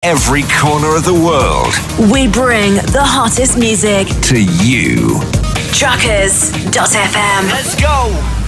every corner of the world We bring the hottest music to you. Trackers.fm. Let's go!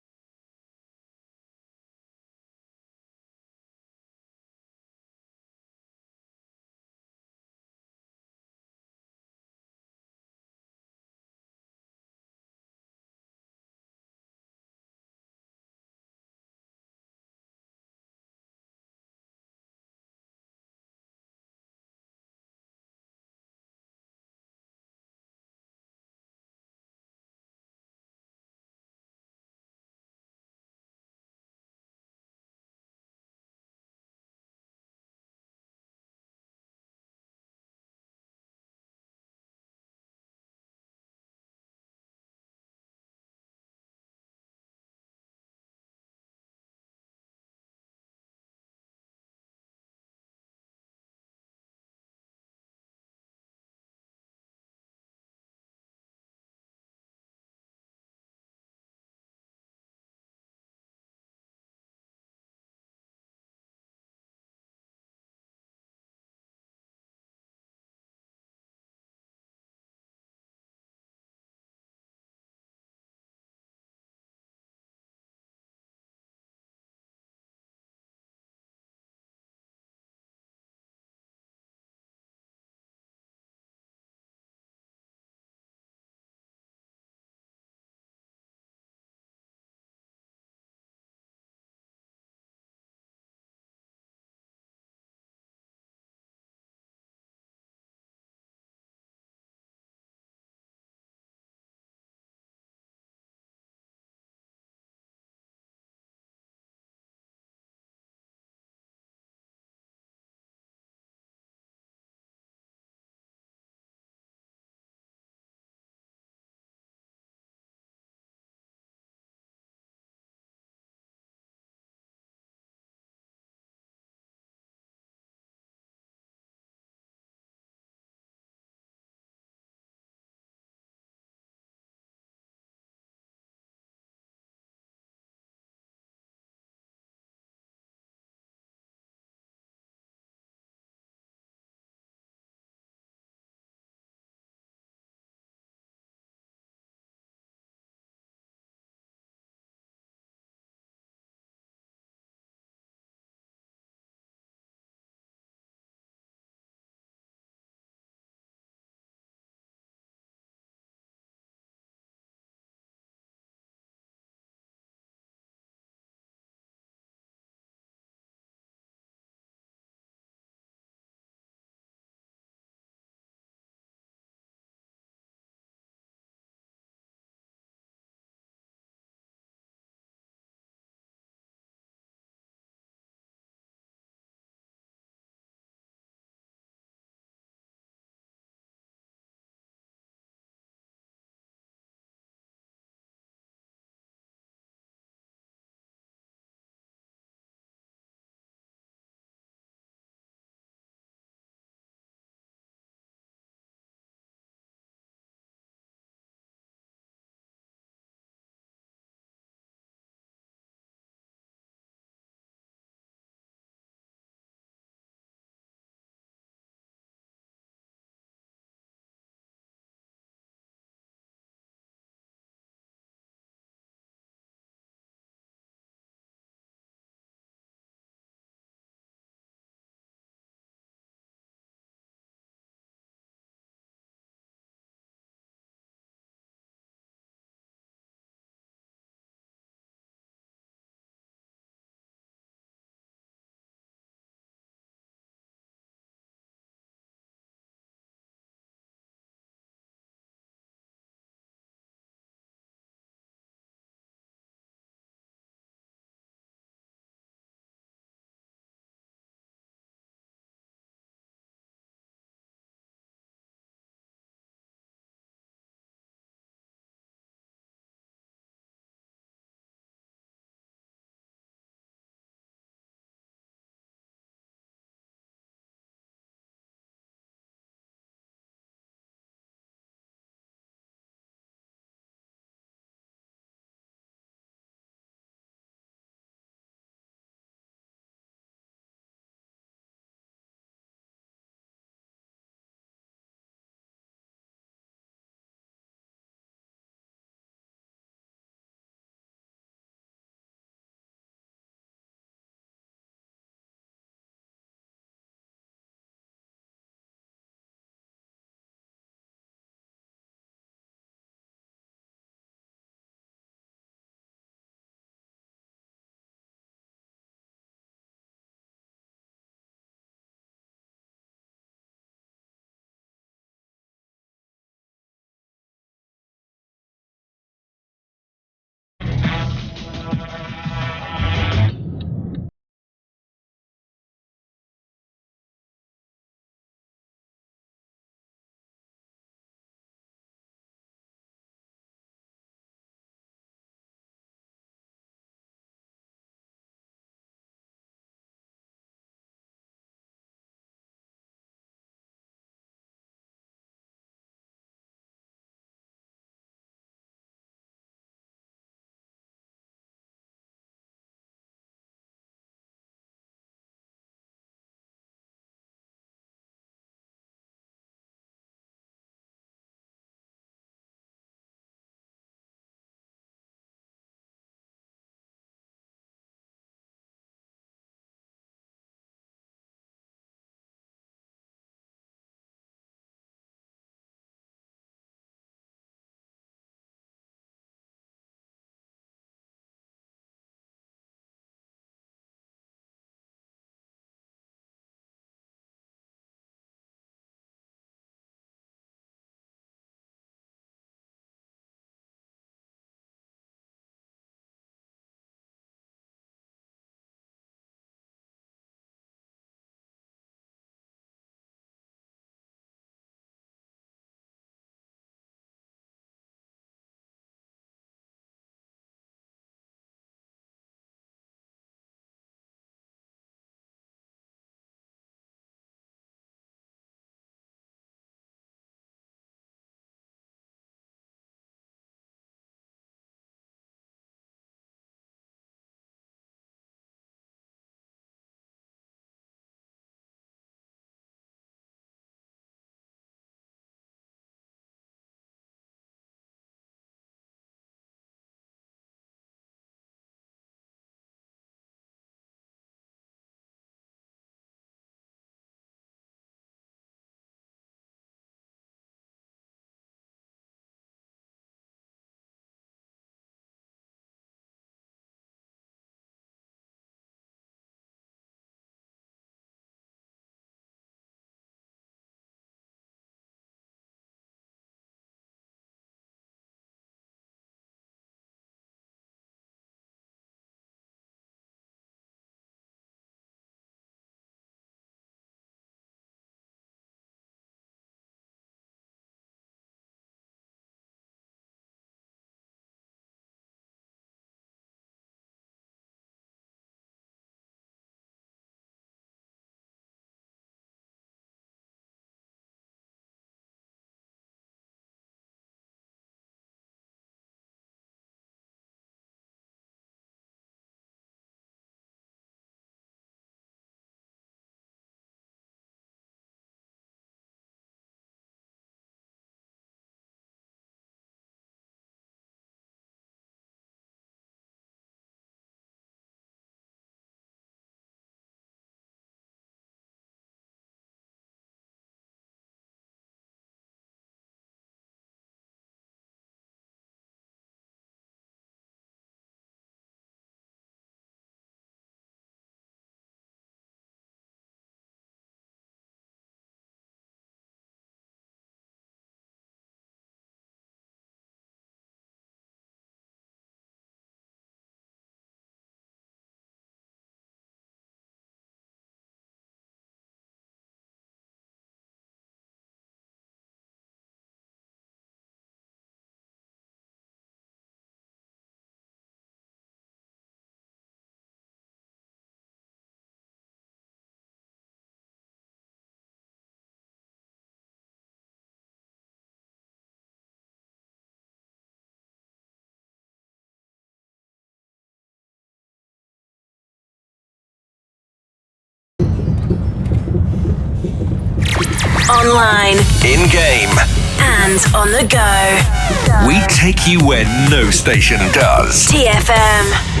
online, in-game. and on the go. We take you where no station does. TFM.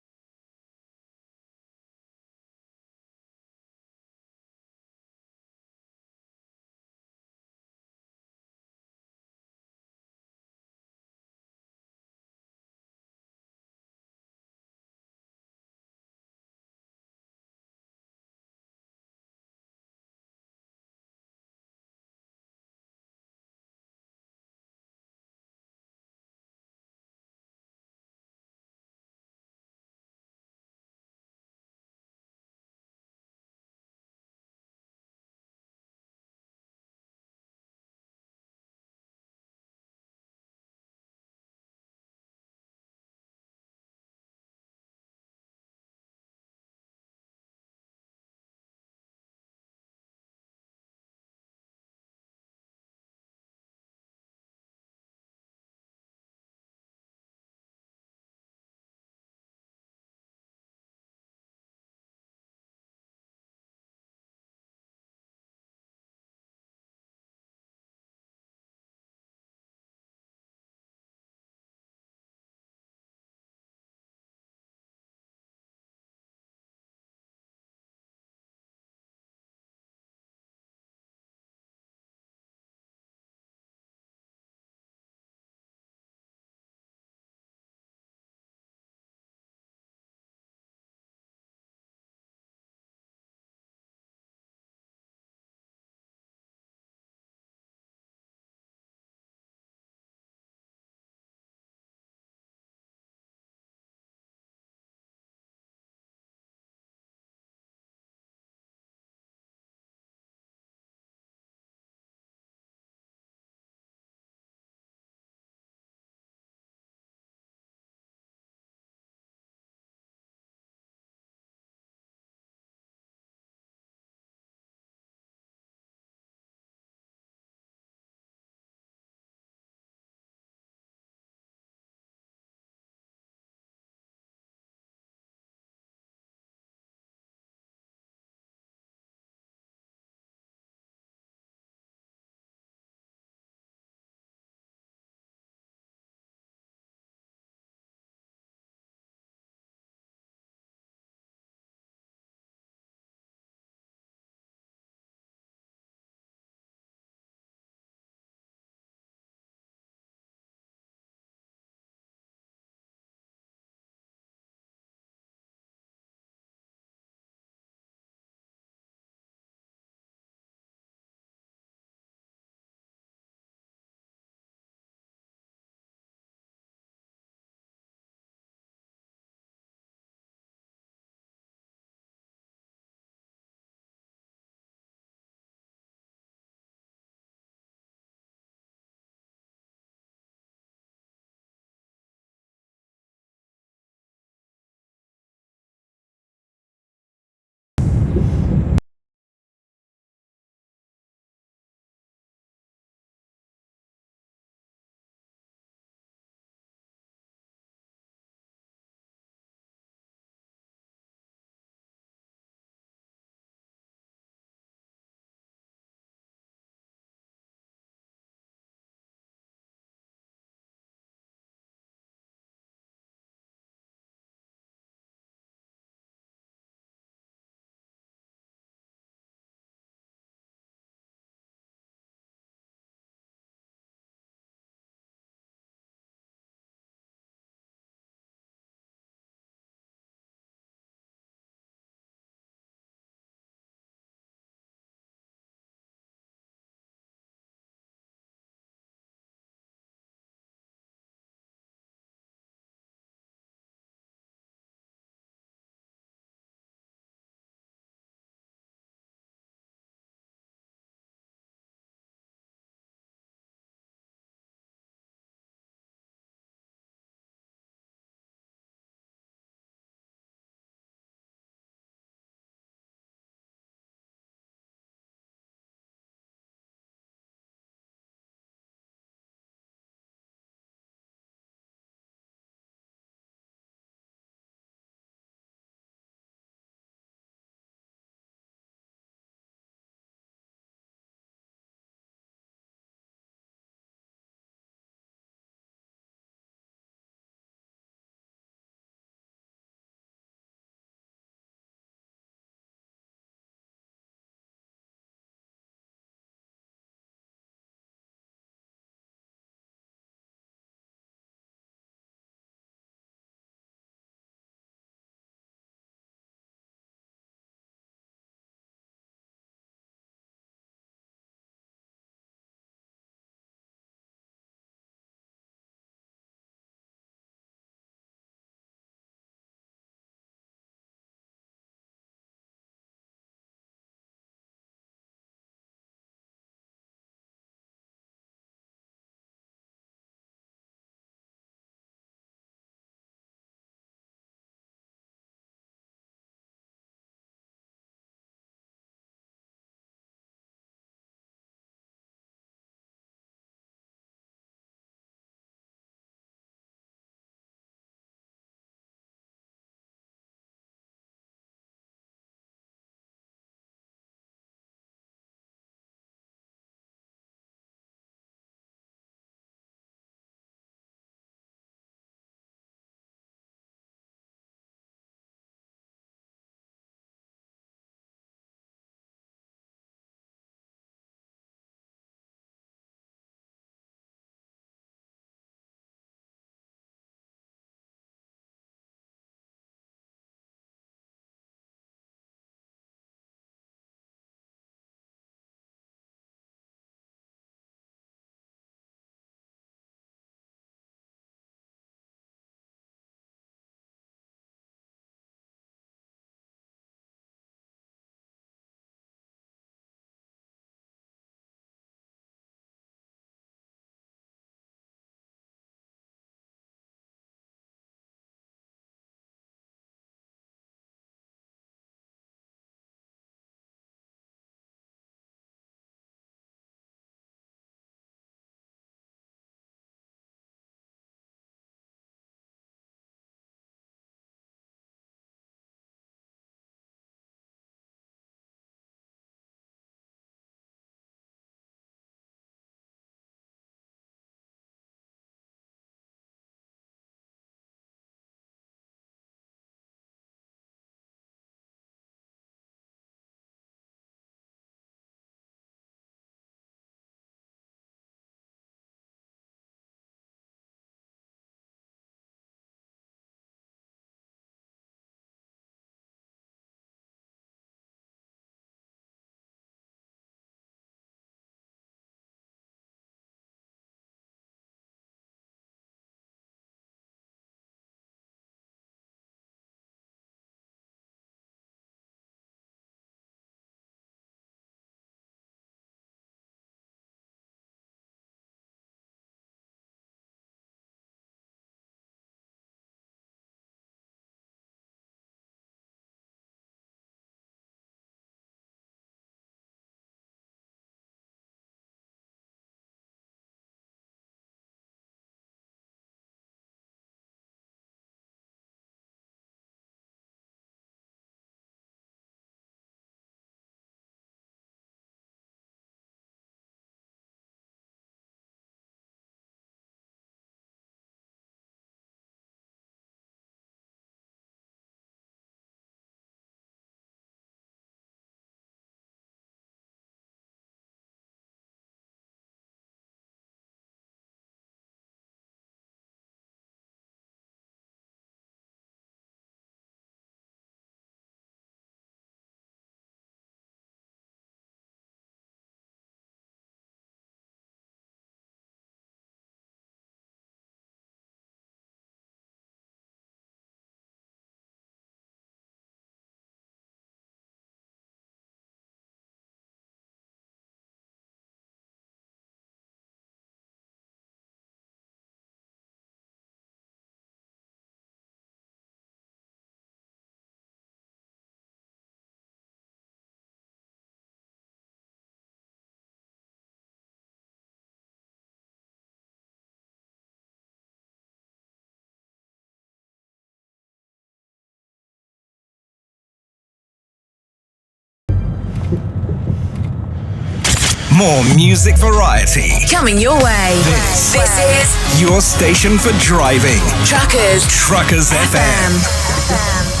more music variety. Coming your way. This is your station for driving. Truckers FM.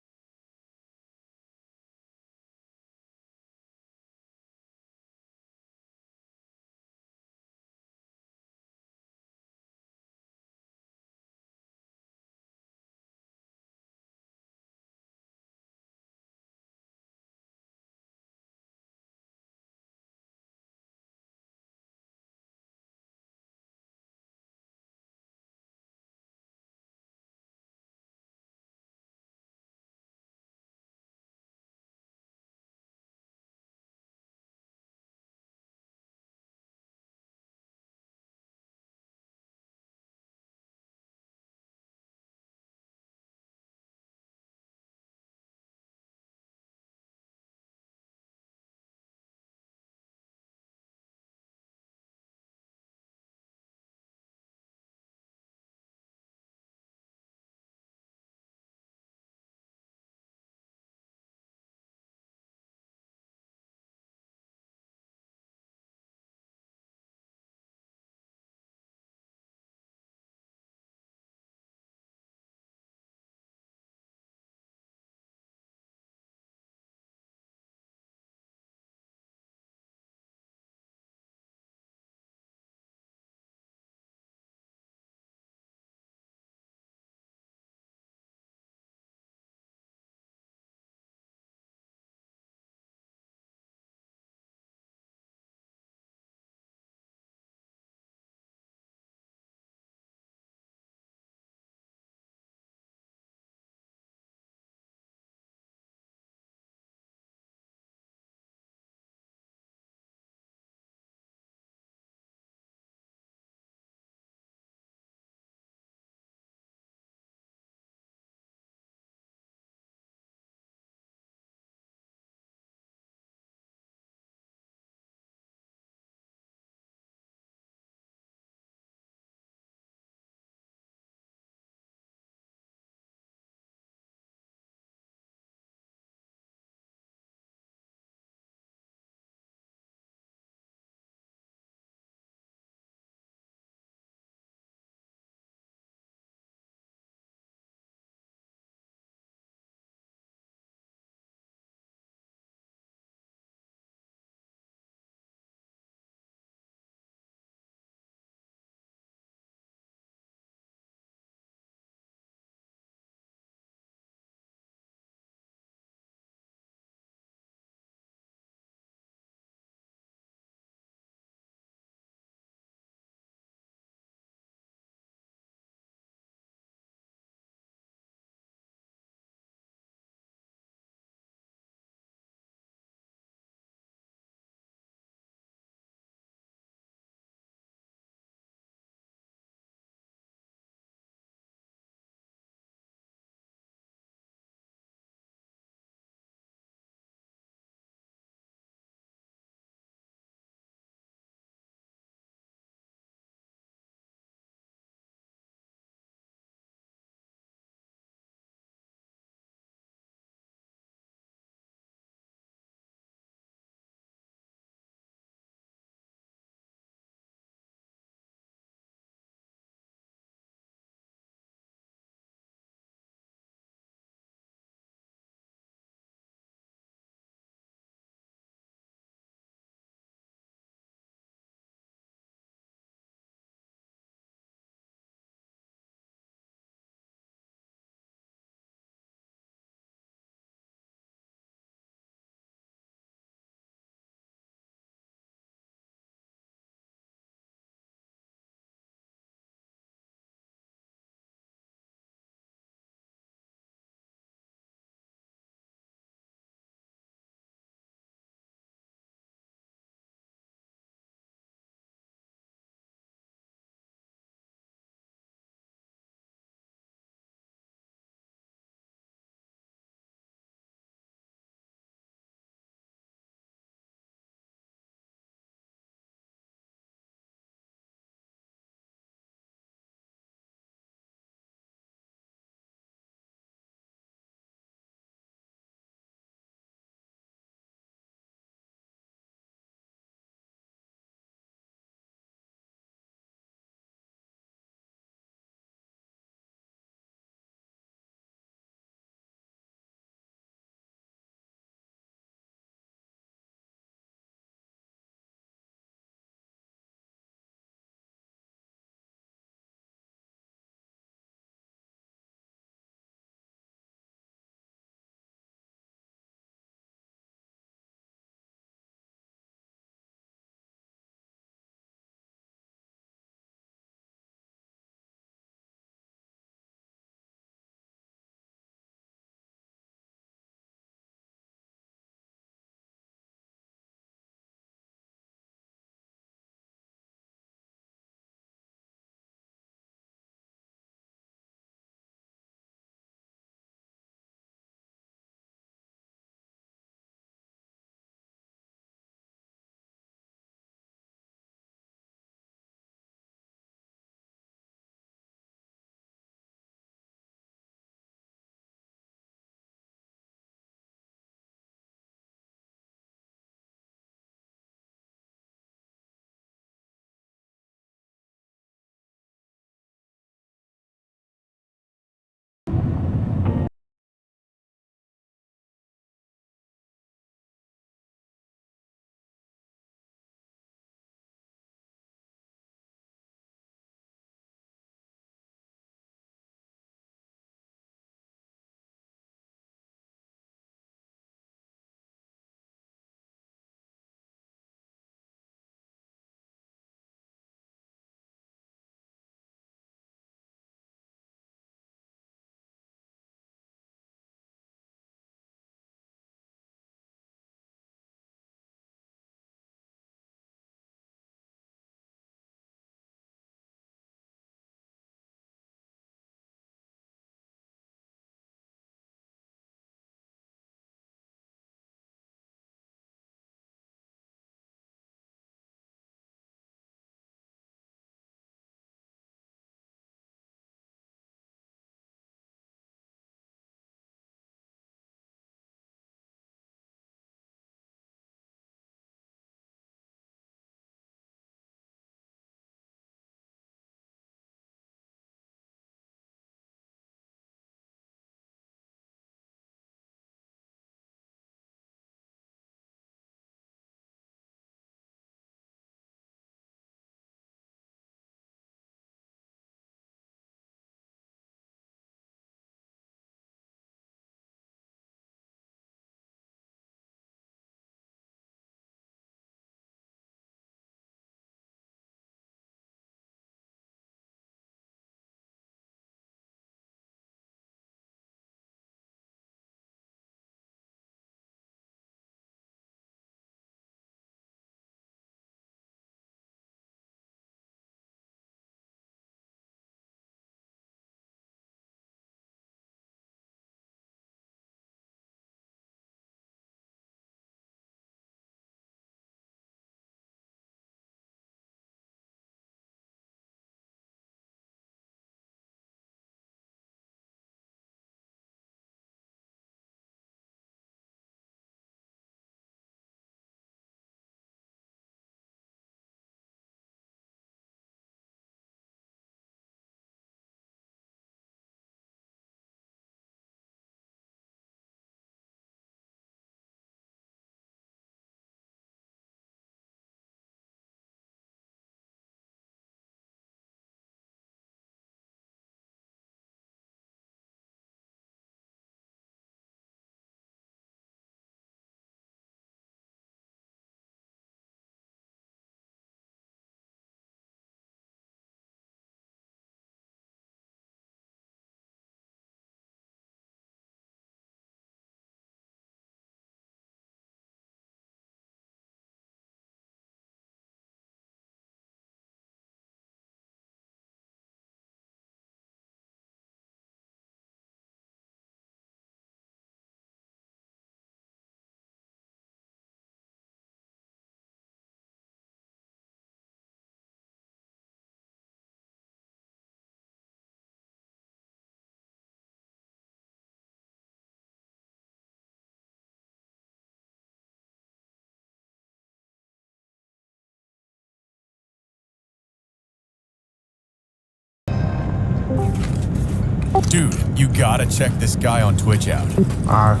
Dude, you gotta check this guy on Twitch out. I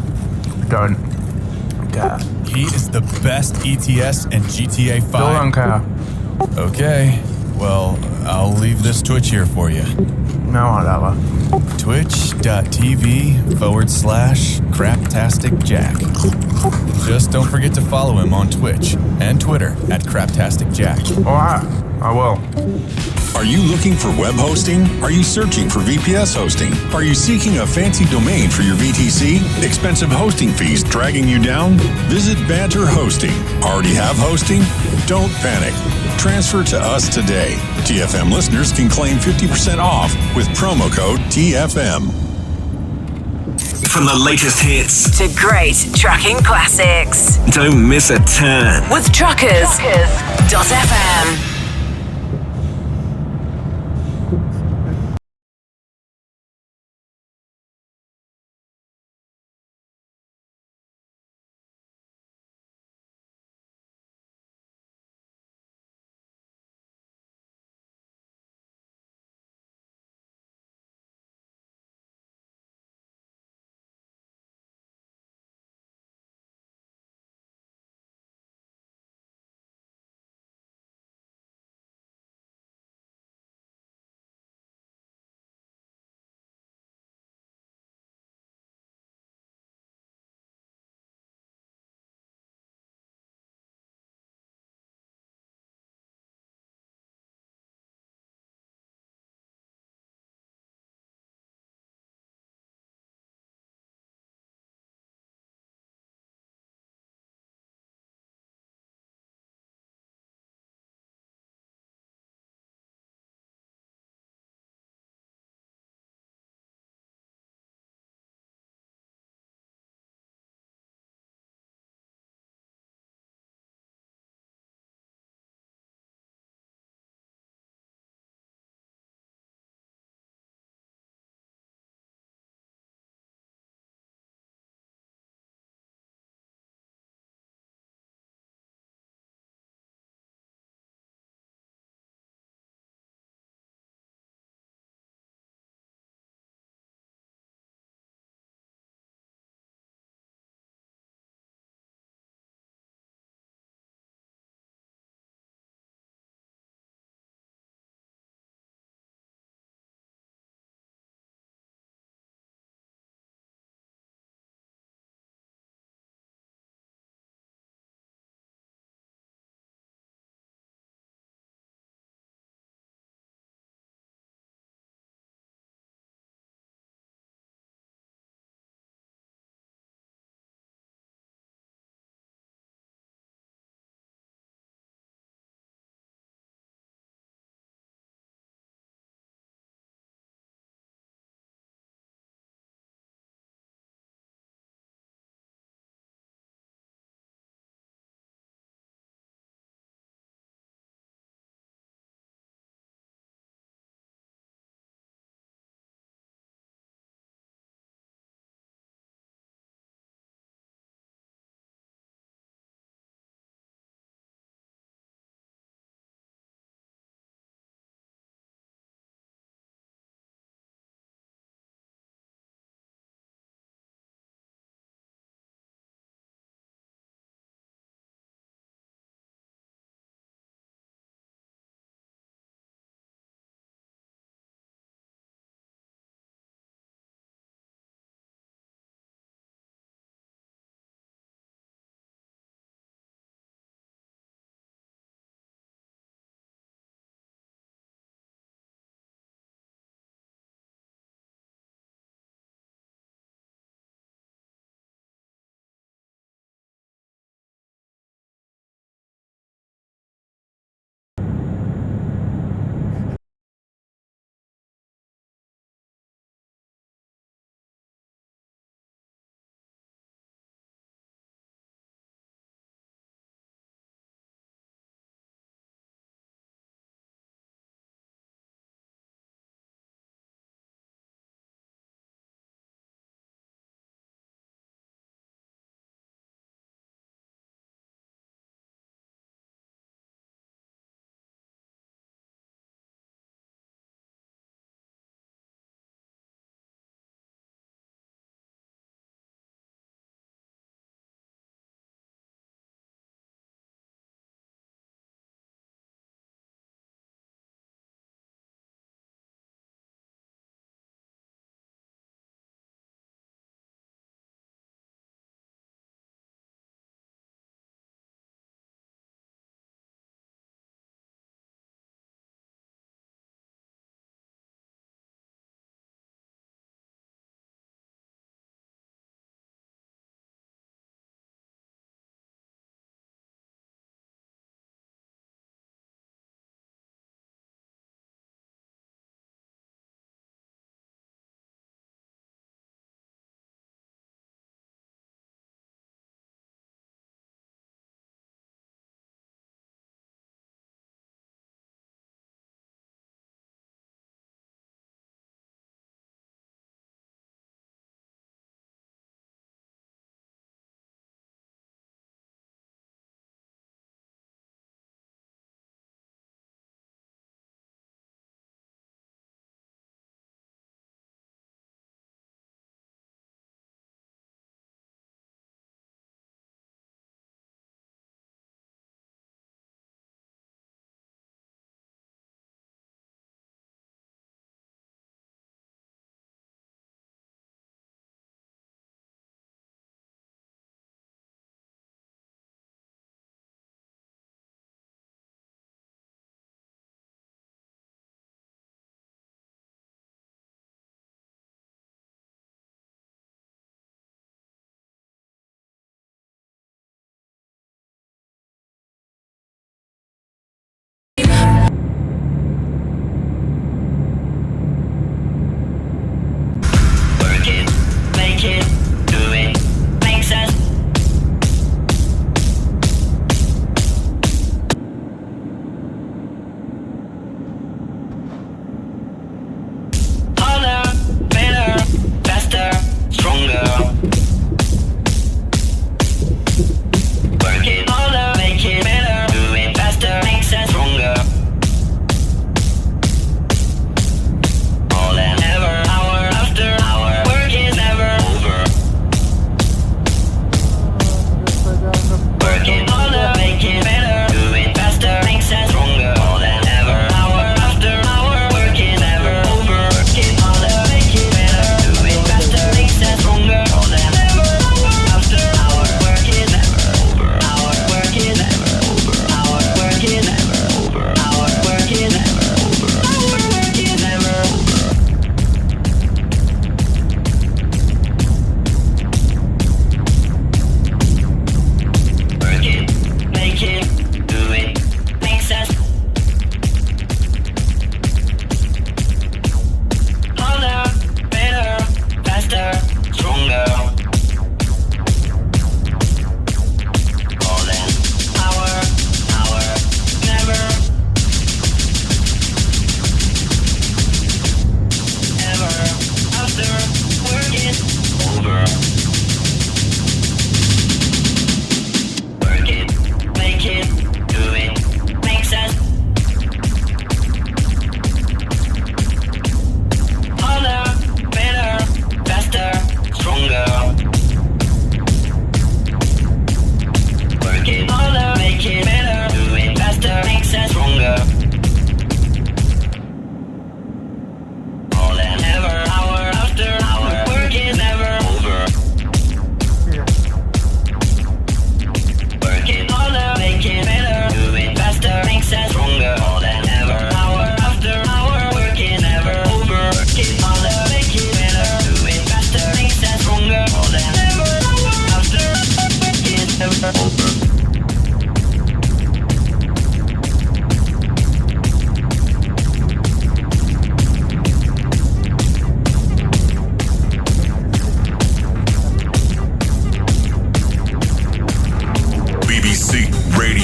don't care. He is the best ETS and GTA 5. Still don't care. Okay, well, I'll leave this Twitch here for you. No, whatever. Twitch.tv/Craptasticjack. Just don't forget to follow him on Twitch and Twitter at CraptasticJack. Alright, I will. Are you looking for web hosting? Are you searching for VPS hosting? Are you seeking a fancy domain for your VTC? Expensive hosting fees dragging you down? Visit Badger Hosting. Already have hosting? Don't panic. Transfer to us today. TFM listeners can claim 50% off with promo code TFM. From the latest hits To great trucking classics. don't miss a turn. With truckers.fm.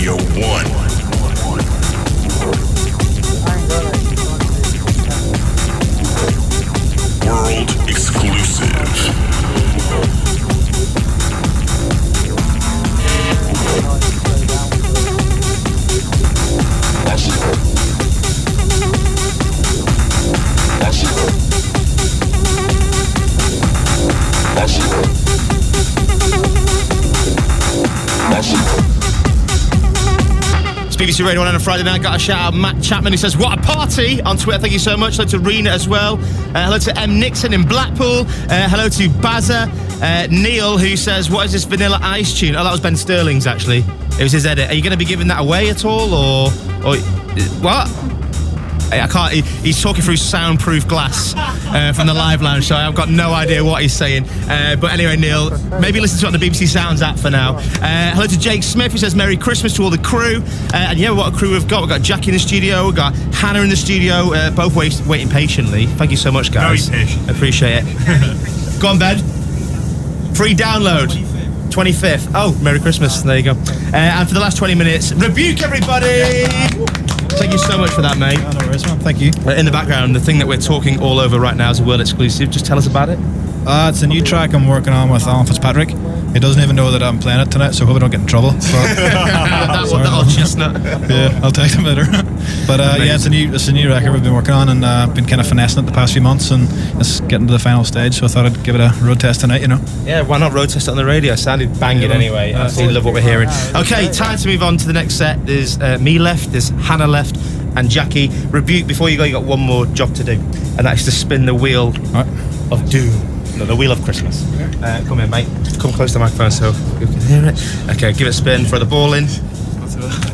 Radio 1. World exclusive. It's BBC Radio 1 on a Friday night. Got a shout out Matt Chapman who says, what a party on Twitter. Thank you so much. Hello to Rena as well. Hello to M. Nixon in Blackpool. Hello to Bazza. Neil who says, what is this Vanilla Ice tune? Oh, that was Ben Sterling's actually. It was his edit. Are you going to be giving that away at all or what? I can't. He's talking through soundproof glass from the live lounge, so I've got no idea what he's saying. But anyway, Neil, maybe listen to it on the BBC Sounds app for now. Hello to Jake Smith, who says Merry Christmas to all the crew. And yeah, what a crew we've got. We've got Jackie in the studio. We've got Hannah in the studio. Both waiting patiently. Thank you so much, guys. Very patient. Appreciate it. Go on, Ben. Free download. 25th. Oh, Merry Christmas. There you go. And for the last 20 minutes, Rebuke, everybody! Thank you so much for that, mate. No worries, man. Thank you. In the background, the thing that we're talking all over right now is a world exclusive. Just tell us about it. It's a new track I'm working on with Alan Fitzpatrick. He doesn't even know that I'm playing it tonight, so I hope I don't get in trouble. that old chestnut. Yeah, I'll take him later. But yeah, it's a new record we've been working on, and been kind of finessing it the past few months, and it's getting to the final stage. So I thought I'd give it a road test tonight. You know. Yeah, why not road test it on the radio? It sounded banging anyway. I absolutely love what we're hearing. Okay, time to move on to the next set. There's me left, there's Hannah left, and Jackie. Rebuke, before you go, you got one more job to do, and that is to spin the wheel of doom. No, the wheel of Christmas. Come in, mate. Come close to the microphone so you can hear it. Okay, give it a spin. Throw the ball in.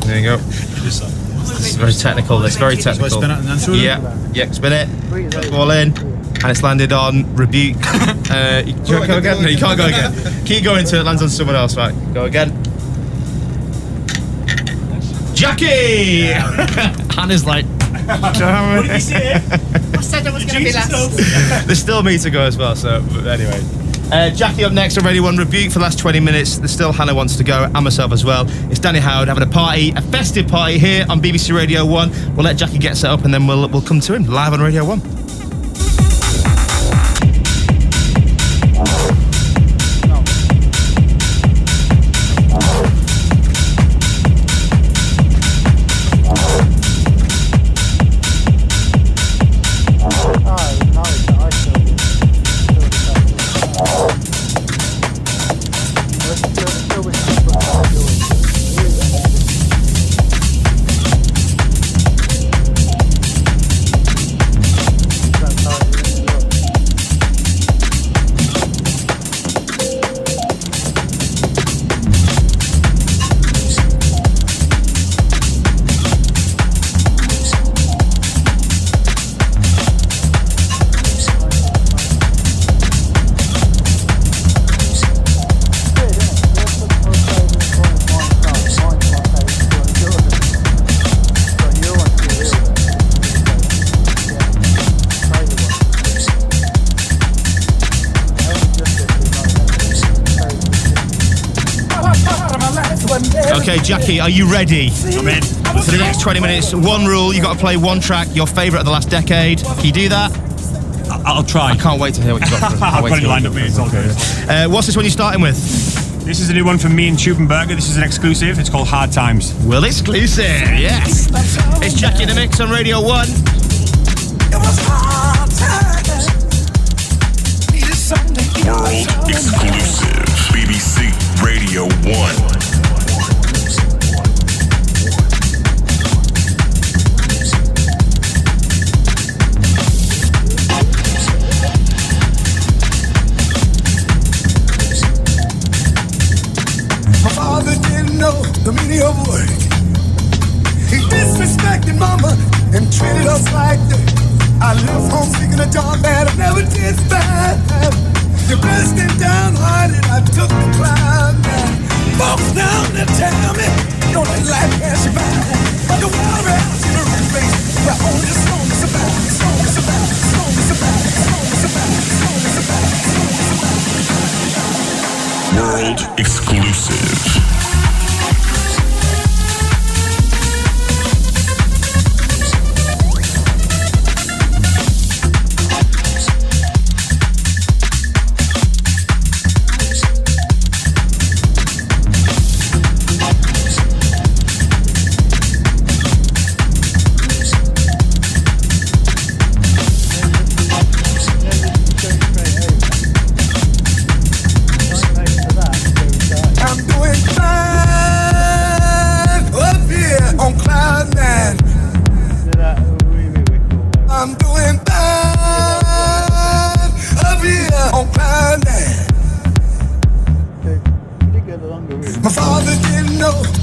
There you go. It's very technical. This very technical. So I spin it and then throw it? Yeah. Spin it. Throw the ball in, and it's landed on Rebuke. You can't go again. No, you can't go again. Keep going till it lands on someone else. Right, go again. Jackie. Hannah's like. What did you say? I said I was going to be last. There's still me to go as well, so anyway. Jackie up next on Radio 1 Rebuke for the last 20 minutes. There's still Hannah wants to go, and myself as well. It's Danny Howard having a party, a festive party here on BBC Radio 1. We'll let Jackie get set up and then we'll come to him live on Radio 1. Okay, Jackie, are you ready? I'm in. For the next 20 minutes, one rule, you got to play one track, your favourite of the last decade. Can you do that? I'll try. I can't wait to hear what you've got. I've got it lined up, mate. It's all good. What's this one you're starting with? This is a new one from me and Tubenberger. This is an exclusive. It's called Hard Times. Well, exclusive, yes. It's Jackie in the Mix on Radio 1. It was hard times. Needed something to get World exclusive. BBC Radio 1. The meaning of work. He disrespected mama and treated us like dirt. I left home seeking a job that I never did find. You pressed him down hard and I took the climb. Folks down there tell me, don't let life pass you by. But the world else in a red race, where only the strongest survive. Strongest survive. Strongest survive. Strongest survive. Strongest survive. Strongest survive. World exclusive.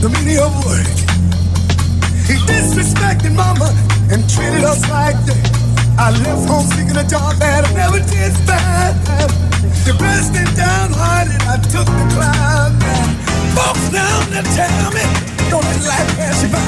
the meaning of work. He disrespected mama and treated us like that. I left home seeking a job that I never did find. Depressed and downhearted, I took the climb. Folks down there tell me, don't let life pass you by.